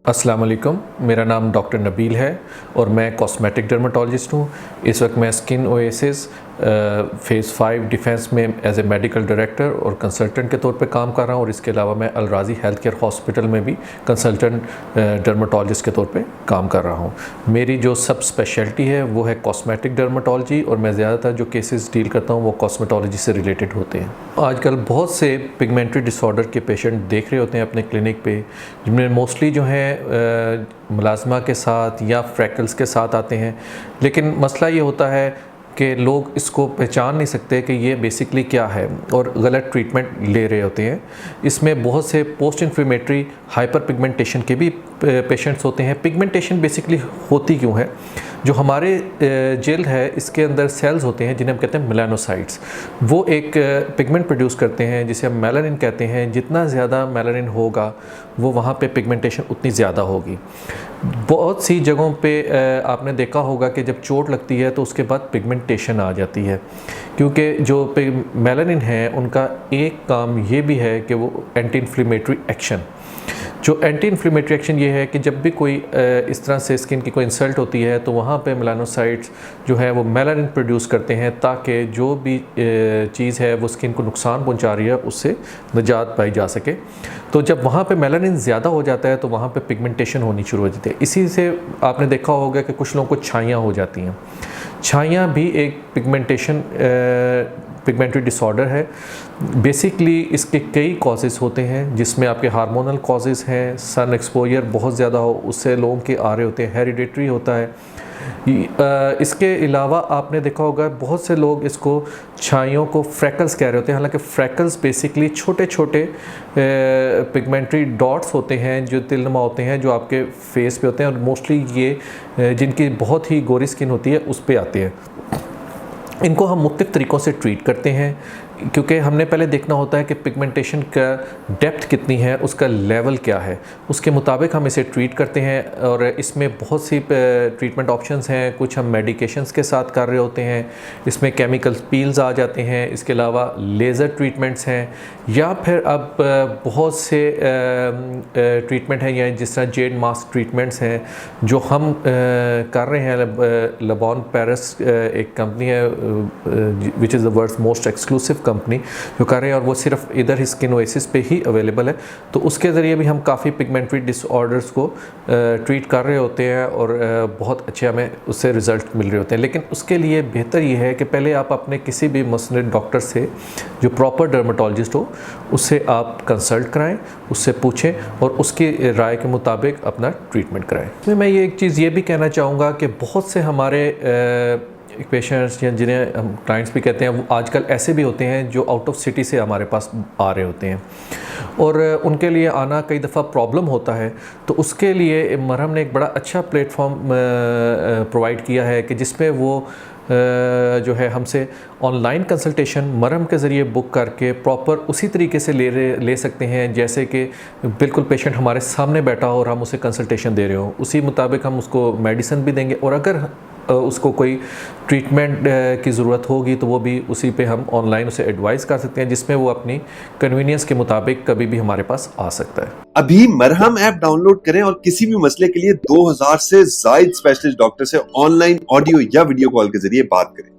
अस्सलाम वालेकुम, मेरा नाम डॉक्टर नबील है और मैं कॉस्मेटिक डर्माटोलॉजिस्ट हूँ। इस वक्त मैं स्किन ओएसिस फ़ेज़ 5 डिफेंस में एज ए मेडिकल डायरेक्टर और कंसल्टेंट के तौर पे काम कर रहा हूँ और इसके अलावा मैं अल राज़ी हेल्थ केयर हॉस्पिटल में भी कंसल्टेंट डर्माटोलॉजिस्ट के तौर पे काम कर रहा हूँ। मेरी जो सब स्पेशलिटी है वो है कॉस्मेटिक डर्माटोलॉजी और मैं ज़्यादातर जो केसेस डील करता हूँ वो कॉस्मेटोलॉजी से रिलेटेड होते हैं। आजकल बहुत से पिगमेंटरी डिसऑर्डर के पेशेंट देख रहे होते हैं अपने क्लिनिक पे, जिनमें मोस्टली जो है मुलाजमा के साथ या फ्रैकल्स के साथ आते हैं। लेकिन मसला ये होता है कि लोग इसको पहचान नहीं सकते कि ये बेसिकली क्या है और गलत ट्रीटमेंट ले रहे होते हैं। इसमें बहुत से पोस्ट इन्फ्लेमेटरी हाइपर पिगमेंटेशन के भी पेशेंट्स होते हैं। पिगमेंटेशन बेसिकली होती क्यों है? जो हमारे जेल है इसके अंदर सेल्स होते हैं जिन्हें हम कहते हैं मेलानोसाइट्स। वो एक पिगमेंट प्रोड्यूस करते हैं जिसे हम मेलानिन कहते हैं। जितना ज़्यादा मेलानिन होगा वो वहाँ पे पिगमेंटेशन उतनी ज़्यादा होगी। बहुत सी जगहों पे आपने देखा होगा कि जब चोट लगती है तो उसके बाद पिगमेंटेशन आ जाती है, क्योंकि जो मेलानिन है उनका एक काम ये भी है कि वो एंटी इन्फ्लेमेटरी एक्शन, जो एंटी इन्फ्लेमेटरी एक्शन ये है कि जब भी कोई इस तरह से स्किन की कोई इंसल्ट होती है तो वहाँ पे मेलानोसाइट्स जो है वो मेलानिन प्रोड्यूस करते हैं ताकि जो भी चीज़ है वो स्किन को नुकसान पहुँचा रही है उससे निजात पाई जा सके। तो जब वहाँ पे मेलानिन ज़्यादा हो जाता है तो वहाँ पे पिगमेंटेशन होनी शुरू हो जाती है। इसी से आपने देखा होगा कि कुछ लोगों को छाइयाँ हो जाती हैं। छाइयाँ भी एक पिगमेंटरी डिसऑर्डर है। बेसिकली इसके कई कॉजेज़ होते हैं, जिसमें आपके हार्मोनल कॉजेज़ हैं। सन एक्सपोजर बहुत ज़्यादा हो उससे लोगों के आ रहे होते हैं, हेरिडिटरी होता है। इसके अलावा आपने देखा होगा बहुत से लोग इसको छाइयों को फ्रैकल्स कह रहे होते हैं, हालांकि फ्रैकल्स बेसिकली छोटे छोटे पिगमेंटरी डॉट्स होते हैं जो तिलनुमा होते हैं, जो आपके फेस पे होते हैं और मोस्टली ये जिनकी बहुत ही गोरी स्किन होती है उस पर आते हैं। इनको हम मुख्तलिफ़ तरीक़ों से ट्रीट करते हैं, क्योंकि हमने पहले देखना होता है कि पिगमेंटेशन का डेप्थ कितनी है, उसका लेवल क्या है, उसके मुताबिक हम इसे ट्रीट करते हैं। और इसमें बहुत सी ट्रीटमेंट ऑप्शंस हैं। कुछ हम मेडिकेशंस के साथ कर रहे होते हैं, इसमें केमिकल पील्स आ जाते हैं। इसके अलावा लेज़र ट्रीटमेंट्स हैं, या फिर अब बहुत से ट्रीटमेंट हैं या जिस तरह जेड मास्क ट्रीटमेंट्स हैं जो हम कर रहे हैं। लबॉन पेरिस एक कंपनी है which is the world's most exclusive company जो कर रहे हैं, और वो सिर्फ इधर ही स्किन ओएसिस पे ही अवेलेबल है। तो उसके ज़रिए भी हम काफ़ी पिगमेंटरी डिसऑर्डर्स को ट्रीट कर रहे होते हैं और बहुत अच्छे हमें उससे रिज़ल्ट मिल रहे होते हैं। लेकिन उसके लिए बेहतर ये है कि पहले आप अपने किसी भी मसनद डॉक्टर से जो प्रॉपर डर्माटोलॉजिस्ट हो उससे आप कंसल्ट कराएं, उससे पूछें और उसकी राय के मुताबिक अपना ट्रीटमेंट कराएं। तो मैं ये एक चीज़ ये भी कहना चाहूँगा कि बहुत से हमारे पेशेंट्स या जिन्हें हम क्लाइंट्स भी कहते हैं वो आजकल ऐसे भी होते हैं जो आउट ऑफ सिटी से हमारे पास आ रहे होते हैं और उनके लिए आना कई दफ़ा प्रॉब्लम होता है। तो उसके लिए मरहम ने एक बड़ा अच्छा प्लेटफॉर्म प्रोवाइड किया है कि जिसमें वो जो है हमसे ऑनलाइन कंसल्टेशन मरहम के ज़रिए बुक करके प्रॉपर उसी तरीके से ले सकते हैं जैसे कि बिल्कुल पेशेंट हमारे सामने बैठा हो और हम उसे कंसल्टेशन दे रहे हो। उसी मुताबिक हम उसको मेडिसिन भी देंगे और अगर उसको कोई ट्रीटमेंट की ज़रूरत होगी तो वो भी उसी पे हम ऑनलाइन उसे एडवाइस कर सकते हैं, जिसमें वो अपनी कन्वीनियंस के मुताबिक कभी भी हमारे पास आ सकता है। अभी मरहम ऐप डाउनलोड करें और किसी भी मसले के लिए 2000 से ज़ायद स्पेशलिस्ट डॉक्टर से ऑनलाइन ऑडियो या वीडियो कॉल के जरिए बात करें।